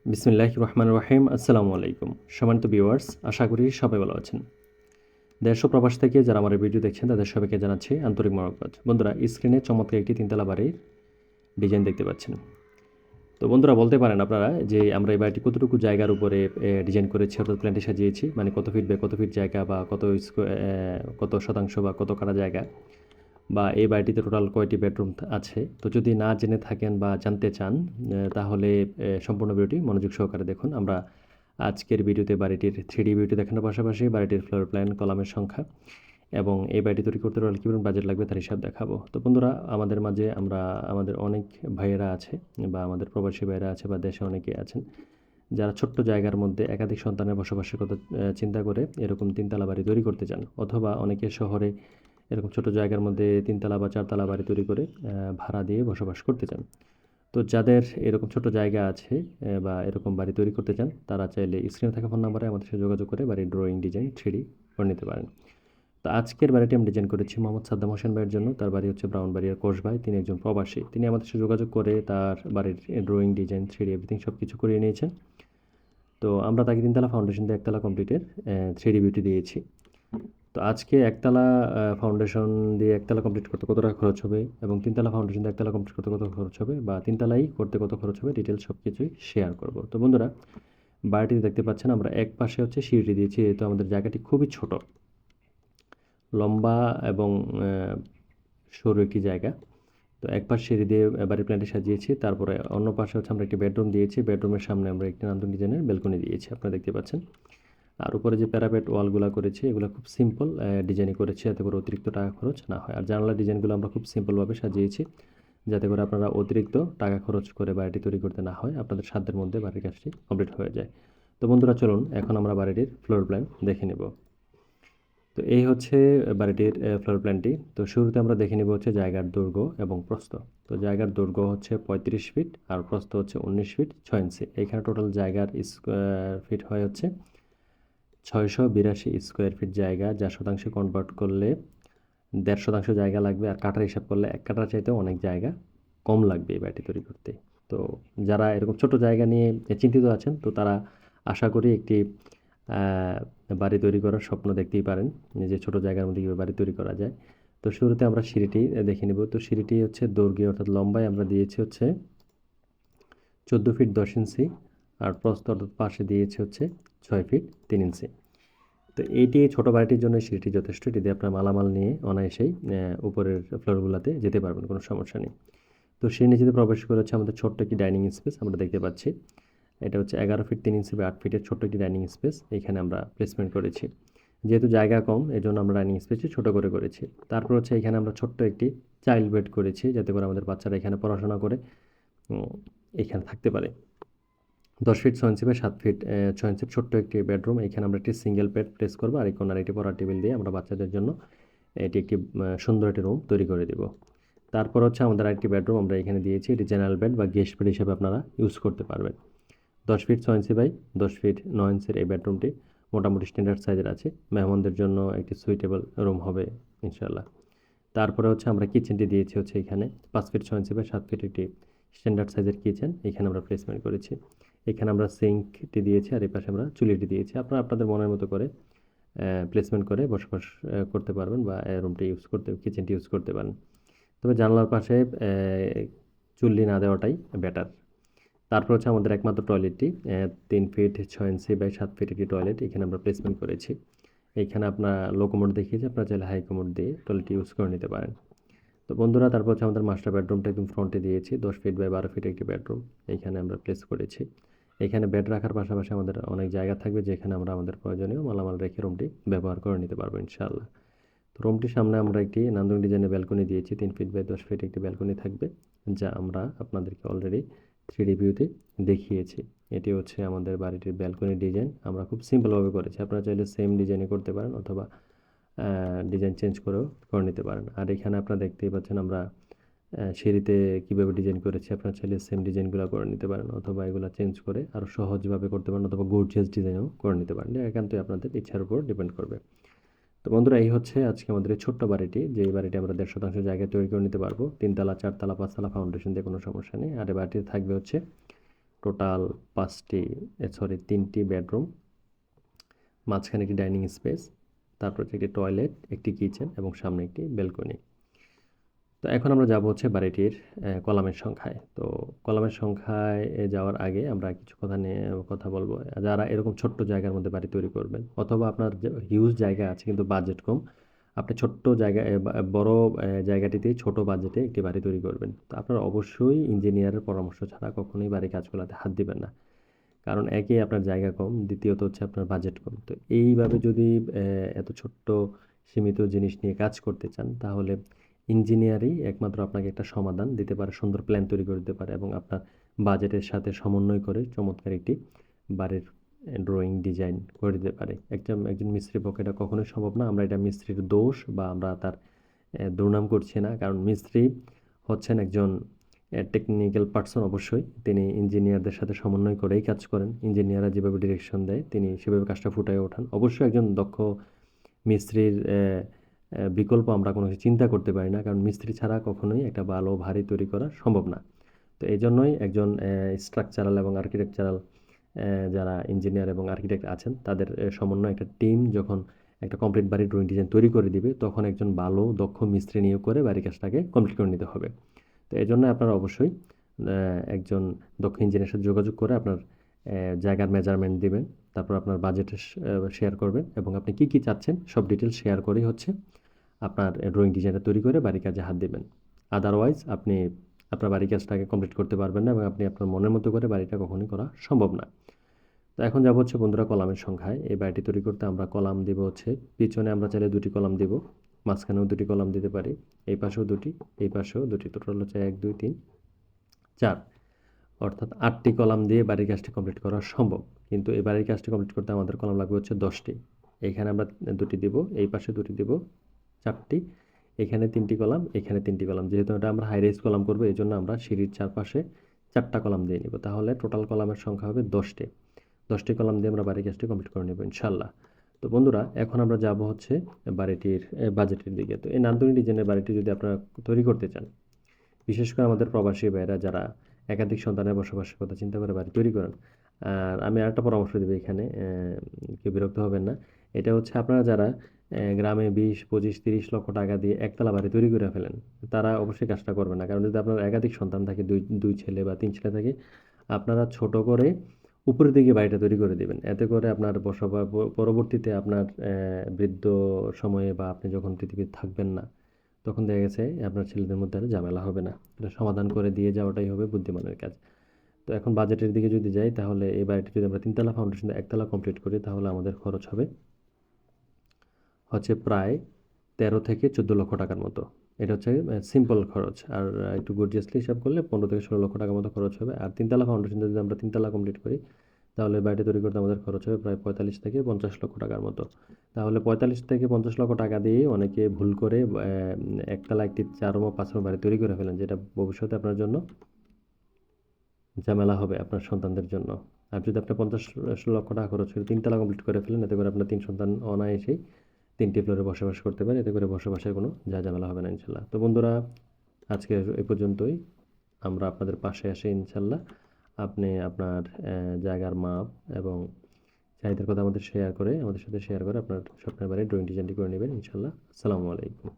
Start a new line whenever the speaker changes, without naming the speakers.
বিসমিল্লাহির রহমানির রহিম। আসসালামু আলাইকুম। সম্মানিত ভিউয়ার্স, আশা করি সবাই ভালো আছেন। দেশ ও প্রবাস থেকে যারা আমার এই ভিডিও দেখছেন তাদের সবাইকে জানাচ্ছি আন্তরিক মোবারকবাদ। বন্ধুরা, স্ক্রিনে চমৎকার একটি তিনতলা বাড়ির ডিজাইন দেখতে পাচ্ছেন। তো বন্ধুরা, বলতে পারেন আপনারা যে আমরা এই বাড়িটি কতটুকু জায়গার উপরে ডিজাইন করেছি, অর্থাৎ প্ল্যানটি সাজিয়েছি, মানে কত ফিট বাই কত ফিট জায়গা বা কত শতাংশ বা কত কাঠা জায়গা, বা এই বাড়িটিতে টোটাল কয়টি বেডরুম আছে। তো যদি না জেনে থাকেন বা জানতে চান, তাহলে সম্পূর্ণ ভিডিওটি মনোযোগ সহকারে দেখুন। আমরা আজকের ভিডিওতে বাড়িটির 3D ভিডিও দেখানোর পাশাপাশি বাড়িটির ফ্লোর প্ল্যান, কলামের সংখ্যা এবং এই বাড়িটি তৈরি করতে পারলে কী পরিমাণ বাজেট লাগবে তার হিসাব দেখাবো। তো বন্ধুরা, আমাদের মাঝে আমাদের অনেক ভাইয়েরা আছে বা আমাদের প্রবাসী ভাইয়েরা আছে বা দেশে অনেকে আছেন যারা ছোট্ট জায়গার মধ্যে একাধিক সন্তানের বসবাসের কথা চিন্তা করে এরকম তিনতলা বাড়ি তৈরি করতে চান, অথবা অনেকে শহরে এরকম ছোট জায়গার মধ্যে তিনতলা বা চারতলা বাড়ি তৈরি করে ভাড়া দিয়ে বসবাস করতে চান। তো যাদের এরকম ছোট জায়গা আছে বা এরকম বাড়ি তৈরি করতে চান, তারা চাইলে স্ক্রিনে থাকা ফোন নাম্বারে আমাদের সাথে যোগাযোগ করে বাড়ির ড্রয়িং ডিজাইন 3D করে নিতে পারেন। তো আজকের বাড়িটি আমি ডিজাইন করেছি মোহাম্মদ সাদ্দাম হোসেন ভাইয়ের জন্য। তার বাড়ি হচ্ছে ব্রাউনবাড়িয়ার কোষভাই। তিনি একজন প্রবাসী। তিনি আমাদের সাথে যোগাযোগ করে তার বাড়ির ড্রয়িং ডিজাইন 3D এভরিথিং সব কিছু করিয়ে নিয়েছেন। তো আমরা তাকে তিনতলা ফাউন্ডেশন দিয়ে একতলা কমপ্লিটের 3D বিউটি দিয়েছি। তো আজকে একতলা ফাউন্ডেশন দিয়ে একতলা কমপ্লিট করতে কত টাকা খরচ হবে এবং তিনতলা ফাউন্ডেশন দিয়ে একতলা কমপ্লিট করতে কত খরচ হবে বা তিনতলাই করতে কত খরচ হবে, ডিটেলস সব কিছুই শেয়ার করব। তো বন্ধুরা, বাড়িটি দেখতে পাচ্ছেন আমরা এক পাশে হচ্ছে সিঁড়িটি দিয়েছি, যেহেতু আমাদের জায়গাটি খুবই ছোট, লম্বা এবং সরু একটি জায়গা। তো এক পাশ সিঁড়ি দিয়ে বাড়ির প্ল্যানটি সাজিয়েছি। তারপরে অন্য পাশে হচ্ছে আমরা একটি বেডরুম দিয়েছি। বেডরুমের সামনে আমরা একটি নান্দনিক ডিজাইনের ব্যালকনি দিয়েছি, আপনারা দেখতে পাচ্ছেন। আর উপরে যে প্যারাপেট ওয়ালগুলো করেছি, এগুলো খুব সিম্পল ডিজাইনে করেছি, যাতে করে অতিরিক্ত টাকা খরচ না হয়। আর জানালার ডিজাইনগুলো আমরা খুব সিম্পলভাবে সাজিয়েছি, যাতে করে আপনারা অতিরিক্ত টাকা খরচ করে বাড়িটি তৈরি করতে না হয়, আপনাদের সাধ্যের মধ্যে বাড়ির কাজটি কমপ্লিট হয়ে যায়। তো বন্ধুরা, চলুন এখন আমরা বাড়িটির ফ্লোর প্ল্যান দেখে নেব। তো এই হচ্ছে বাড়িটির ফ্লোর প্ল্যানটি। তো শুরুতে আমরা দেখে নেব হচ্ছে জায়গার দৈর্ঘ্য এবং প্রস্থ। তো জায়গার দৈর্ঘ্য হচ্ছে 35 ফিট আর প্রস্থ হচ্ছে 19 ফিট 6 ইঞ্চি। এখানে টোটাল জায়গার স্কোয়ার ফিট হয় হচ্ছে 682 স্কোয়ার ফিট জায়গা, যা শতাংশে কনভার্ট করলে 1.5 শতাংশ জায়গা লাগবে। আর কাঠার হিসাব করলে 1 কাঠার চাইতেও অনেক জায়গা কম লাগবে এই বাড়িটি তৈরি করতে। তো যারা এরকম ছোট জায়গা নিয়ে চিন্তিত আছেন, তো তারা আশা করি একটি বাড়ি তৈরি করার স্বপ্ন দেখতেই পারেন, যে ছোট জায়গার মধ্যে কীভাবে বাড়ি তৈরি করা যায়। তো শুরুতে আমরা সিঁড়িটি দেখে নেব। তো সিঁড়িটি হচ্ছে দৈর্ঘ্যে অর্থাৎ লম্বায় আমরা দিয়েছি হচ্ছে 14 ফিট 10 ইঞ্চি আর প্রস্থ অর্থাৎ পাশে দিয়েছি হচ্ছে 6 ফিট 3 ইঞ্চি। তো এইটি ছোট বাড়িটির জন্য সিঁড়িটি যথেষ্ট। এটি দিয়ে আপনার মালামাল নিয়ে অনায়াসেই উপরের ফ্লোরগুলোতে যেতে পারবেন, কোনো সমস্যা নেই। তো সিঁড়ির নিচে প্রবেশ করে হচ্ছে আমাদের ছোট্ট একটি ডাইনিং স্পেস আমরা দেখতে পাচ্ছি। এটা হচ্ছে 11 ফিট 3 ইঞ্চি বা 8 ফিটের ছোট্ট একটি ডাইনিং স্পেস এখানে আমরা প্লেসমেন্ট করেছি। যেহেতু জায়গা কম, এজন্য আমরা ডাইনিং স্পেসটি ছোট করে করেছি। তারপর হচ্ছে এখানে আমরা ছোট্ট একটি চাইল্ড বেড করেছি, যাতে করে আমাদের বাচ্চারা এখানে পড়াশোনা করে এখানে থাকতে পারে। 10 ফিট 6 ইঞ্চি বাই 7 ফিট 6 ইঞ্চির ছোট্ট একটি বেডরুম। এখানে আমরা একটি সিঙ্গেল বেড প্লেস করবো, আর এই কোণার একটি পড়ার টেবিল দিয়ে আমরা বাচ্চাদের জন্য এটি একটি সুন্দর একটি রুম তৈরি করে দেব। তারপর হচ্ছে আমাদের আরেকটি বেডরুম আমরা এখানে দিয়েছি, এটি জেনারেল বেড বা গেস্ট বেড হিসেবে আপনারা ইউজ করতে পারবেন। 10 ফিট 6 ইঞ্চি বাই 10 ফিট 9 ইঞ্চির এই বেডরুমটি মোটামুটি স্ট্যান্ডার্ড সাইজের আছে। মেহমানদের জন্য একটি সুইটেবল রুম হবে ইনশাআল্লাহ। তারপরে হচ্ছে আমরা কিচেনটি দিয়েছি হচ্ছে এখানে 5 ফিট 6 ইঞ্চি বাই 7 ফিট একটি স্ট্যান্ডার্ড সাইজের কিচেন এখানে আমরা প্লেসমেন্ট করেছি। এখানে আমরা সিঙ্কটি দিয়েছি আর এই পাশে আমরা চুলিটি দিয়েছি। আপনারা আপনাদের মনের মতো করে প্লেসমেন্ট করে বসবাস করতে পারবেন বা রুমটি ইউজ করতে, কিচেনটি ইউজ করতে পারেন। তবে জানলার পাশে চুল্লি না দেওয়াটাই বেটার। তারপর হচ্ছে আমাদের একমাত্র টয়লেটটি 3 ফিট 6 ইঞ্চি বাই 7 ফিট একটি টয়লেট এখানে আমরা প্লেসমেন্ট করেছি। এইখানে আপনার লো কমোড দেখিয়েছি, আপনারা চাইলে হাই কমোড দিয়ে টয়লেটটি ইউজ করে নিতে পারেন। তো বন্ধুরা, তারপর হচ্ছে আমাদের মাস্টার বেডরুমটা একদম ফ্রন্টে দিয়েছি, 10 ফিট বাই 12 ফিট একটি বেডরুম এইখানে আমরা প্লেস করেছি। এখানে বেড রাখার পাশাপাশি আমাদের অনেক জায়গা থাকবে, যেখানে আমরা আমাদের প্রয়োজনীয় মালামাল রেখে রুমটি ব্যবহার করে নিতে পারবো ইনশাআল্লাহ। তো রুমটির সামনে আমরা একটি নান্দনিক ডিজাইনের ব্যালকনি দিয়েছি, 3 ফিট বাই 10 ফিট একটি ব্যালকনি থাকবে, যা আমরা আপনাদেরকে অলরেডি 3D ভিউতে দেখিয়েছি। এটি হচ্ছে আমাদের বাড়িটির ব্যালকনি ডিজাইন। আমরা খুব সিম্পলভাবে করেছি, আপনারা চাইলে সেম ডিজাইনে করতে পারেন অথবা ডিজাইন চেঞ্জ করেও করে নিতে পারেন। আর এখানে আপনারা দেখতেই পাচ্ছেন আমরা সিঁড়িতে কীভাবে ডিজাইন করেছি, আপনারা চাইলে সেম ডিজাইনগুলো করে নিতে পারেন অথবা এগুলো চেঞ্জ করে আরও সহজভাবে করতে পারেন অথবা গর্জিয়াস ডিজাইনও করে নিতে পারেন। এটা একান্তই আপনাদের ইচ্ছার উপর ডিপেন্ড করবে। তো বন্ধুরা, এই হচ্ছে আজকে আমাদের এই ছোট্ট বাড়িটি, যে এই বাড়িটি আমরা 1.5 শতাংশ জায়গায় তৈরি করে নিতে পারবো। 3 তলা 4 তলা 5 তলা ফাউন্ডেশন দিয়ে কোনো সমস্যা নেই। আর এই বাড়িটিতে থাকবে হচ্ছে টোটাল 3টি বেডরুম, মাঝখানে একটি ডাইনিং স্পেস, তারপর একটি টয়লেট, একটি কিচেন এবং সামনে একটি ব্যালকনি। তো এখন আমরা যাব হচ্ছে বাড়িটির কলামের সংখ্যায়। তো কলামের সংখ্যায় যাওয়ার আগে আমরা কিছু কথা নিয়ে কথা বলবো। যারা এরকম ছোট্ট জায়গার মধ্যে বাড়ি তৈরি করবেন, অথবা আপনার হিউজ জায়গা আছে কিন্তু বাজেট কম, আপনি ছোট্ট জায়গা বড় জায়গাটিতেই ছোট বাজেটে একটি বাড়ি তৈরি করবেন, তো আপনারা অবশ্যই ইঞ্জিনিয়ারের পরামর্শ ছাড়া কখনোই বাড়ি কাজগুলোতে হাত দিবেন না। কারণ একেই আপনার জায়গা কম, দ্বিতীয়ত হচ্ছে আপনার বাজেট কম। তো এইভাবে যদি এত ছোট্ট সীমিত জিনিস নিয়ে কাজ করতে চান, তাহলে ইঞ্জিনিয়ারই একমাত্র আপনাকে একটা সমাধান দিতে পারে, সুন্দর প্ল্যান তৈরি করে দিতে পারে এবং আপনার বাজেটের সাথে সমন্বয় করে চমৎকার একটি বাড়ির ড্রয়িং ডিজাইন করে দিতে পারে। একজন মিস্ত্রির পক্ষে এটা কখনোই সম্ভব না। আমরা এটা মিস্ত্রির দোষ বা আমরা তার দুর্নাম করছি না, কারণ মিস্ত্রি হচ্ছেন একজন টেকনিক্যাল পার্সন। অবশ্যই তিনি ইঞ্জিনিয়ারদের সাথে সমন্বয় করেই কাজ করেন। ইঞ্জিনিয়াররা যেভাবে ডিরেকশন দেয় তিনি সেভাবে কাজটা ফুটিয়ে ওঠান। অবশ্যই একজন দক্ষ মিস্ত্রির বিকল্প আমরা কোনো কিছু চিন্তা করতে পারি না, কারণ মিস্ত্রি ছাড়া কখনোই একটা ভালো বাড়ি তৈরি করা সম্ভব না। তো এই জন্যই একজন স্ট্রাকচারাল এবং আর্কিটেকচারাল যারা ইঞ্জিনিয়ার এবং আর্কিটেক্ট আছেন তাদের সমন্বয়ে একটা টিম যখন একটা কমপ্লিট বাড়ির ড্রয়িং ডিজাইন তৈরি করে দিবে, তখন একজন ভালো দক্ষ মিস্ত্রি নিয়োগ করে বাড়ির কাজটাকে কমপ্লিট করে নিতে হবে। তো এই জন্য আপনারা অবশ্যই একজন দক্ষ ইঞ্জিনিয়ারের সাথে যোগাযোগ করে আপনার জায়গার মেজারমেন্ট দিবেন, তারপর আপনার বাজেট শেয়ার করবেন এবং আপনি কী কী চাচ্ছেন সব ডিটেলস শেয়ার করেই হচ্ছে আপনার ড্রয়িং ডিজাইনটা তৈরি করে বাড়ির কাজে হাত দেবেন। আদারওয়াইজ আপনি আপনার বাড়ির কাজটাকে কমপ্লিট করতে পারবেন না এবং আপনি আপনার মনের মতো করে বাড়িটা কখনোই করা সম্ভব না। তো এখন যাব হচ্ছে বন্ধুরা কলামের সংখ্যায়। এই বাড়িটি তৈরি করতে আমরা কলাম দিব হচ্ছে, পিছনে আমরা চাইলে 2টি কলাম দিব, মাঝখানেও 2টি কলাম দিতে পারি, এই পাশেও 2টি, এই পাশেও 2টি, টোটাল হচ্ছে 1 2 3 4, অর্থাৎ 8টি কলাম দিয়ে বাড়ির কাজটি কমপ্লিট করা সম্ভব। কিন্তু এই বাড়ির কাজটি কমপ্লিট করতে আমাদের কলাম লাগবে হচ্ছে 10টি। এইখানে আমরা 2টি দিব, এই পাশে 2টি দিব, 4টি, এখানে 3টি কলাম, এখানে 3টি কলাম। যেহেতু এটা আমরা হাই রাইজ কলাম করবো, এই জন্য আমরা সিঁড়ির চারপাশে 4টা কলাম দিয়ে নিব। তাহলে টোটাল কলামের সংখ্যা হবে 10টি। 10টি কলাম দিয়ে আমরা বাড়ির কাজটি কমপ্লিট করে নেব ইনশাল্লাহ। তো বন্ধুরা এখন আমরা যাব হচ্ছে বাড়িটির বাজেটের দিকে। তো এই নান্দনিক ডিজাইনের বাড়িটি যদি আপনারা তৈরি করতে চান, বিশেষ করে আমাদের প্রবাসী ভাইয়েরা যারা একাধিক সন্তানের বসবাসের কথা চিন্তা করে বাড়ি তৈরি করেন, আর আমি আরেকটা পরামর্শ দেবো এখানে, কেউ বিরক্ত হবেন না। এটা হচ্ছে আপনারা যারা গ্রামে 20 25 30 লক্ষ টাকা দিয়ে একতলা বাড়ি তৈরি করে ফেলেন, তারা অবশ্যই কাজটা করবে না। কারণ যদি আপনার একাধিক সন্তান থাকে, দুই ছেলে বা 3 ছেলে থাকে, আপনারা ছোট করে উপরের দিকে বাড়িটা তৈরি করে দেবেন। এতে করে আপনার পরবর্তীতে আপনার বৃদ্ধ সময়ে বা আপনি যখন পৃথিবীতে থাকবেন না, তখন দেখা গেছে আপনার ছেলেদের মধ্যে আর ঝামেলা হবে না। এটা সমাধান করে দিয়ে যাওয়াটাই হবে বুদ্ধিমানের কাজ। তো এখন বাজেটের দিকে যদি যাই, তাহলে এই বাড়িটি যদি আমরা 3তলা ফাউন্ডেশন দিয়ে একতলা কমপ্লিট করি, তাহলে আমাদের খরচ হবে হচ্ছে প্রায় 13 থেকে 14 লক্ষ টাকার মতো। এটা হচ্ছে সিম্পল খরচ। আর একটু গর্জিয়াসলি হিসাব করলে 15 থেকে 16 লক্ষ টাকার মতো খরচ হবে। আর 3তলা ফাউন্ডেশন যদি আমরা 3তলা কমপ্লিট করি, তাহলে বাড়িটি তৈরি করতে আমাদের খরচ হবে প্রায় 45 থেকে 50 লক্ষ টাকার মতো। তাহলে 45 থেকে 50 লক্ষ টাকা দিয়ে অনেকে ভুল করে একতলা একটি 4 ও 5 রুম বাড়ি তৈরি করে ফেলেন, যেটা ভবিষ্যতে আপনার জন্য ঝামেলা হবে আপনার সন্তানদের জন্য। আর যদি আপনি 50 লক্ষ টাকা খরচ করে 3তলা কমপ্লিট করে ফেলেন, এতে করে আপনার 3 সন্তান অনায়াসেই 3টি ফ্লোরে বসবাস করতে পারে। এতে করে বসবাসের কোনো ঝামেলা হবে না ইনশাল্লাহ। তো বন্ধুরা আজকে এই পর্যন্তই। আমরা আপনাদের পাশে আসি ইনশাল্লাহ। আপনি আপনার জায়গার মাপ এবং চাহিদার কথা আমাদের সাথে শেয়ার করে আপনার স্বপ্নের বাড়ির ড্রয়িং ডিজাইনটি করে নেবেন ইনশাল্লাহ। আসসালামু আলাইকুম।